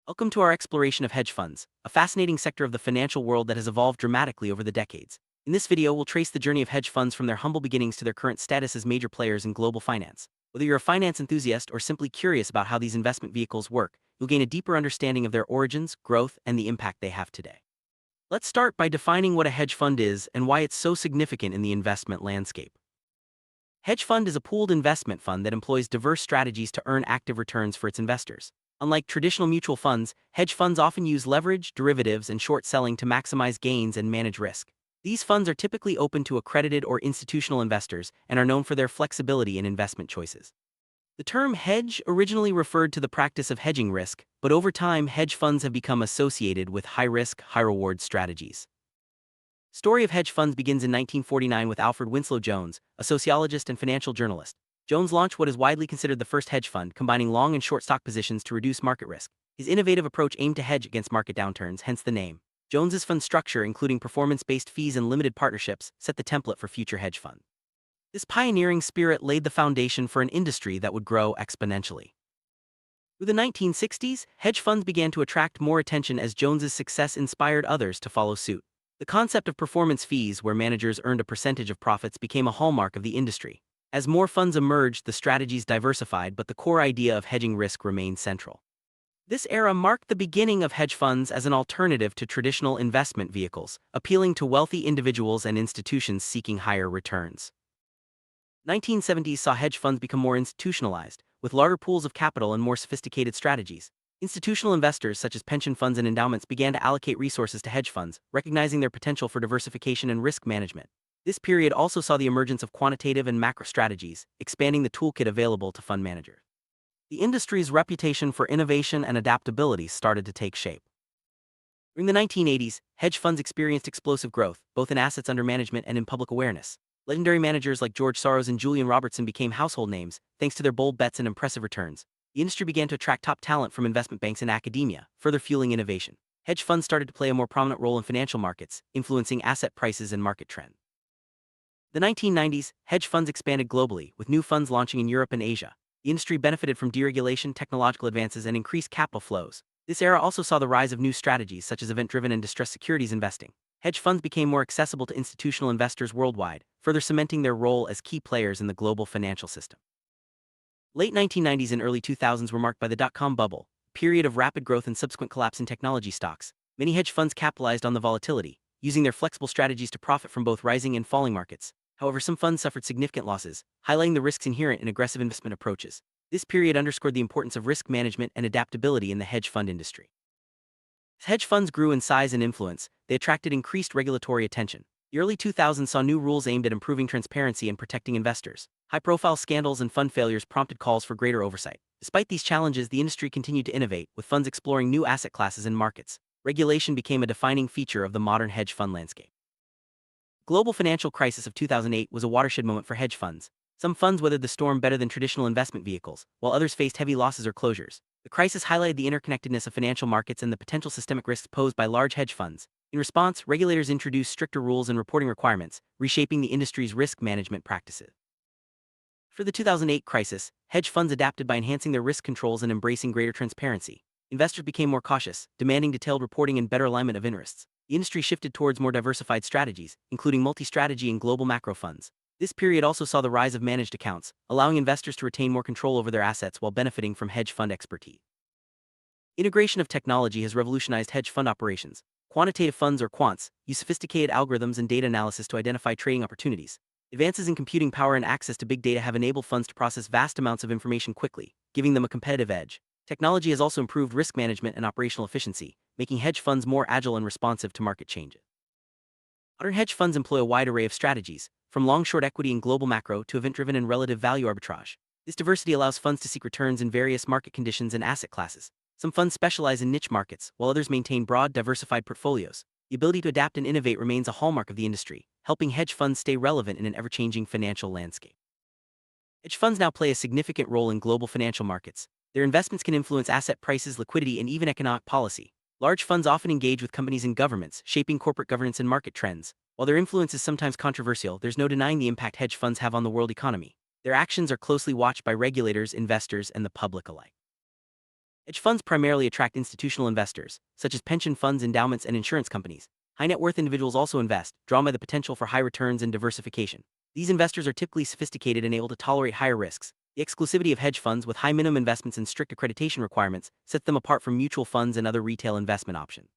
Welcome to our exploration of hedge funds, a fascinating sector of the financial world that has evolved dramatically over the decades. In this video, we'll trace the journey of hedge funds from their humble beginnings to their current status as major players in global finance. Whether you're a finance enthusiast or simply curious about how these investment vehicles work, you'll gain a deeper understanding of their origins, growth, and the impact they have today. Let's start by defining what a hedge fund is and why it's so significant in the investment landscape. Hedge fund is a pooled investment fund that employs diverse strategies to earn active returns for its investors. Unlike traditional mutual funds, hedge funds often use leverage, derivatives, and short selling to maximize gains and manage risk. These funds are typically open to accredited or institutional investors and are known for their flexibility in investment choices. The term hedge originally referred to the practice of hedging risk, but over time, hedge funds have become associated with high-risk, high-reward strategies. Story of hedge funds begins in 1949 with Alfred Winslow Jones, a sociologist and financial journalist. Jones launched what is widely considered the first hedge fund, combining long and short stock positions to reduce market risk. His innovative approach aimed to hedge against market downturns, hence the name. Jones's fund structure, including performance-based fees and limited partnerships, set the template for future hedge funds. This pioneering spirit laid the foundation for an industry that would grow exponentially. Through the 1960s, hedge funds began to attract more attention as Jones's success inspired others to follow suit. The concept of performance fees, where managers earned a percentage of profits, became a hallmark of the industry. As more funds emerged, the strategies diversified, but the core idea of hedging risk remained central. This era marked the beginning of hedge funds as an alternative to traditional investment vehicles, appealing to wealthy individuals and institutions seeking higher returns. 1970s saw hedge funds become more institutionalized, with larger pools of capital and more sophisticated strategies. Institutional investors such as pension funds and endowments began to allocate resources to hedge funds, recognizing their potential for diversification and risk management. This period also saw the emergence of quantitative and macro strategies, expanding the toolkit available to fund managers. The industry's reputation for innovation and adaptability started to take shape. During the 1980s, hedge funds experienced explosive growth, both in assets under management and in public awareness. Legendary managers like George Soros and Julian Robertson became household names, thanks to their bold bets and impressive returns. The industry began to attract top talent from investment banks and academia, further fueling innovation. Hedge funds started to play a more prominent role in financial markets, influencing asset prices and market trends. The 1990s, hedge funds expanded globally, with new funds launching in Europe and Asia. The industry benefited from deregulation, technological advances, and increased capital flows. This era also saw the rise of new strategies such as event-driven and distressed securities investing. Hedge funds became more accessible to institutional investors worldwide, further cementing their role as key players in the global financial system. Late 1990s and early 2000s were marked by the dot-com bubble, a period of rapid growth and subsequent collapse in technology stocks. Many hedge funds capitalized on the volatility, using their flexible strategies to profit from both rising and falling markets. However, some funds suffered significant losses, highlighting the risks inherent in aggressive investment approaches. This period underscored the importance of risk management and adaptability in the hedge fund industry. As hedge funds grew in size and influence, they attracted increased regulatory attention. The early 2000s saw new rules aimed at improving transparency and protecting investors. High-profile scandals and fund failures prompted calls for greater oversight. Despite these challenges, the industry continued to innovate, with funds exploring new asset classes and markets. Regulation became a defining feature of the modern hedge fund landscape. The global financial crisis of 2008 was a watershed moment for hedge funds. Some funds weathered the storm better than traditional investment vehicles, while others faced heavy losses or closures. The crisis highlighted the interconnectedness of financial markets and the potential systemic risks posed by large hedge funds. In response, regulators introduced stricter rules and reporting requirements, reshaping the industry's risk management practices. For the 2008 crisis, hedge funds adapted by enhancing their risk controls and embracing greater transparency. Investors became more cautious, demanding detailed reporting and better alignment of interests. The industry shifted towards more diversified strategies, including multi-strategy and global macro funds. This period also saw the rise of managed accounts, allowing investors to retain more control over their assets while benefiting from hedge fund expertise. Integration of technology has revolutionized hedge fund operations. Quantitative funds, or quants, use sophisticated algorithms and data analysis to identify trading opportunities. Advances in computing power and access to big data have enabled funds to process vast amounts of information quickly, giving them a competitive edge. Technology has also improved risk management and operational efficiency, making hedge funds more agile and responsive to market changes. Modern hedge funds employ a wide array of strategies, from long-short equity and global macro to event-driven and relative value arbitrage. This diversity allows funds to seek returns in various market conditions and asset classes. Some funds specialize in niche markets, while others maintain broad, diversified portfolios. The ability to adapt and innovate remains a hallmark of the industry, helping hedge funds stay relevant in an ever-changing financial landscape. Hedge funds now play a significant role in global financial markets. Their investments can influence asset prices, liquidity, and even economic policy. Large funds often engage with companies and governments, shaping corporate governance and market trends. While their influence is sometimes controversial, there's no denying the impact hedge funds have on the world economy. Their actions are closely watched by regulators, investors, and the public alike. Hedge funds primarily attract institutional investors, such as pension funds, endowments, and insurance companies. High net worth individuals also invest, drawn by the potential for high returns and diversification. These investors are typically sophisticated and able to tolerate higher risks. The exclusivity of hedge funds with high minimum investments and strict accreditation requirements sets them apart from mutual funds and other retail investment options.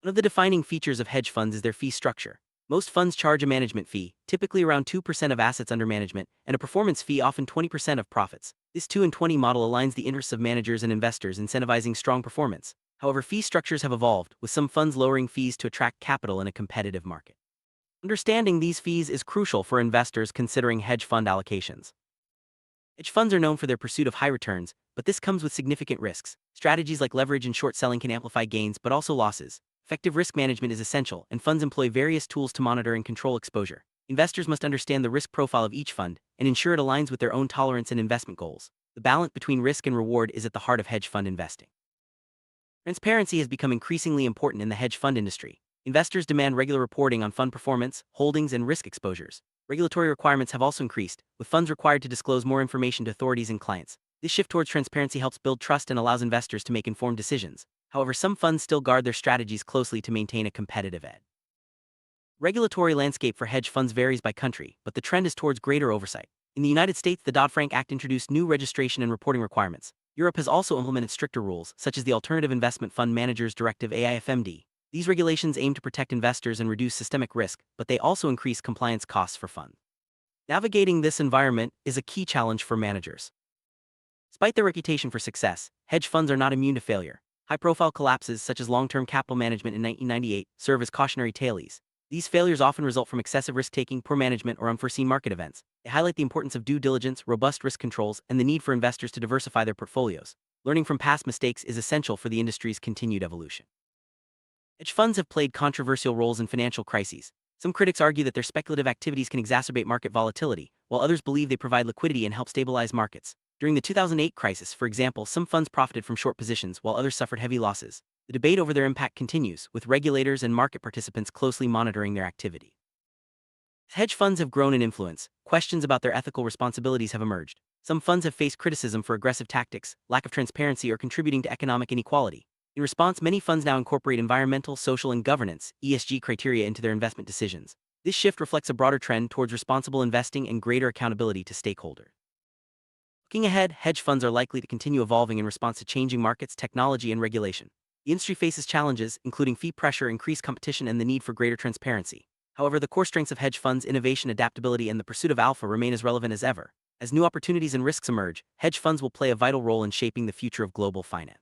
One of the defining features of hedge funds is their fee structure. Most funds charge a management fee, typically around 2% of assets under management, and a performance fee, often 20% of profits. This 2 and 20 model aligns the interests of managers and investors, incentivizing strong performance. However, fee structures have evolved, with some funds lowering fees to attract capital in a competitive market. Understanding these fees is crucial for investors considering hedge fund allocations. Hedge funds are known for their pursuit of high returns, but this comes with significant risks. Strategies like leverage and short selling can amplify gains but also losses. Effective risk management is essential, and funds employ various tools to monitor and control exposure. Investors must understand the risk profile of each fund and ensure it aligns with their own tolerance and investment goals. The balance between risk and reward is at the heart of hedge fund investing. Transparency has become increasingly important in the hedge fund industry. Investors demand regular reporting on fund performance, holdings, and risk exposures. Regulatory requirements have also increased, with funds required to disclose more information to authorities and clients. This shift towards transparency helps build trust and allows investors to make informed decisions. However, some funds still guard their strategies closely to maintain a competitive edge. Regulatory landscape for hedge funds varies by country, but the trend is towards greater oversight. In the United States, the Dodd-Frank Act introduced new registration and reporting requirements. Europe has also implemented stricter rules, such as the Alternative Investment Fund Managers Directive (AIFMD). These regulations aim to protect investors and reduce systemic risk, but they also increase compliance costs for funds. Navigating this environment is a key challenge for managers. Despite their reputation for success, hedge funds are not immune to failure. High-profile collapses, such as long-term capital management in 1998, serve as cautionary tales. These failures often result from excessive risk-taking, poor management, or unforeseen market events. They highlight the importance of due diligence, robust risk controls, and the need for investors to diversify their portfolios. Learning from past mistakes is essential for the industry's continued evolution. Hedge funds have played controversial roles in financial crises. Some critics argue that their speculative activities can exacerbate market volatility, while others believe they provide liquidity and help stabilize markets. During the 2008 crisis, for example, some funds profited from short positions while others suffered heavy losses. The debate over their impact continues, with regulators and market participants closely monitoring their activity. As hedge funds have grown in influence, questions about their ethical responsibilities have emerged. Some funds have faced criticism for aggressive tactics, lack of transparency, or contributing to economic inequality. In response, many funds now incorporate environmental, social, and governance (ESG) criteria into their investment decisions. This shift reflects a broader trend towards responsible investing and greater accountability to stakeholders. Looking ahead, hedge funds are likely to continue evolving in response to changing markets, technology, and regulation. The industry faces challenges, including fee pressure, increased competition, and the need for greater transparency. However, the core strengths of hedge funds, innovation, adaptability, and the pursuit of alpha remain as relevant as ever. As new opportunities and risks emerge, hedge funds will play a vital role in shaping the future of global finance.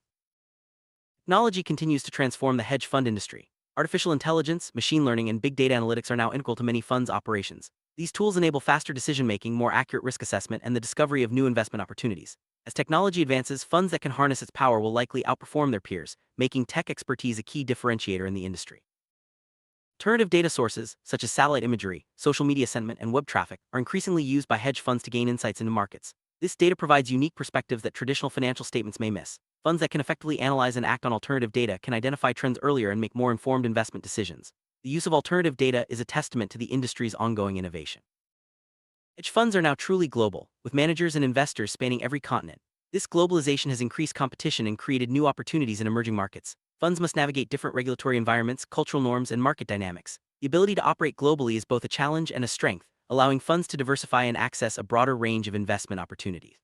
Technology continues to transform the hedge fund industry. Artificial intelligence, machine learning, and big data analytics are now integral to many funds' operations. These tools enable faster decision-making, more accurate risk assessment, and the discovery of new investment opportunities. As technology advances, funds that can harness its power will likely outperform their peers, making tech expertise a key differentiator in the industry. Alternative data sources, such as satellite imagery, social media sentiment, and web traffic, are increasingly used by hedge funds to gain insights into markets. This data provides unique perspectives that traditional financial statements may miss. Funds that can effectively analyze and act on alternative data can identify trends earlier and make more informed investment decisions. The use of alternative data is a testament to the industry's ongoing innovation. Hedge funds are now truly global, with managers and investors spanning every continent. This globalization has increased competition and created new opportunities in emerging markets. Funds must navigate different regulatory environments, cultural norms, and market dynamics. The ability to operate globally is both a challenge and a strength, allowing funds to diversify and access a broader range of investment opportunities.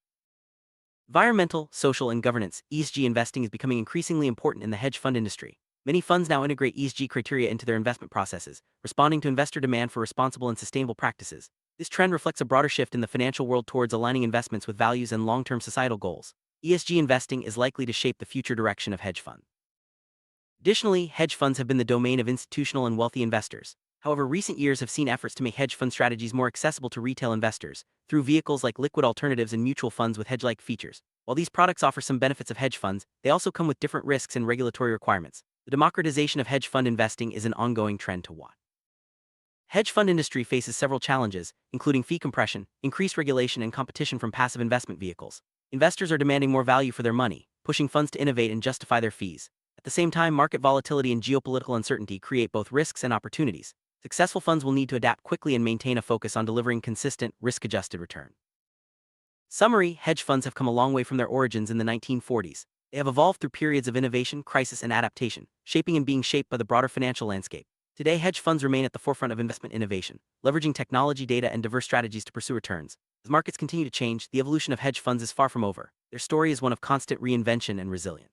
Environmental, social, and governance (ESG) investing is becoming increasingly important in the hedge fund industry. Many funds now integrate ESG criteria into their investment processes, responding to investor demand for responsible and sustainable practices. This trend reflects a broader shift in the financial world towards aligning investments with values and long-term societal goals. ESG investing is likely to shape the future direction of hedge funds. Additionally, hedge funds have been the domain of institutional and wealthy investors. However, recent years have seen efforts to make hedge fund strategies more accessible to retail investors through vehicles like liquid alternatives and mutual funds with hedge-like features. While these products offer some benefits of hedge funds, they also come with different risks and regulatory requirements. The democratization of hedge fund investing is an ongoing trend to watch. Hedge fund industry faces several challenges, including fee compression, increased regulation, and competition from passive investment vehicles. Investors are demanding more value for their money, pushing funds to innovate and justify their fees. At the same time, market volatility and geopolitical uncertainty create both risks and opportunities. Successful funds will need to adapt quickly and maintain a focus on delivering consistent, risk-adjusted return. Summary: hedge funds have come a long way from their origins in the 1940s. They have evolved through periods of innovation, crisis, and adaptation, shaping and being shaped by the broader financial landscape. Today, hedge funds remain at the forefront of investment innovation, leveraging technology, data, and diverse strategies to pursue returns. As markets continue to change, the evolution of hedge funds is far from over. Their story is one of constant reinvention and resilience.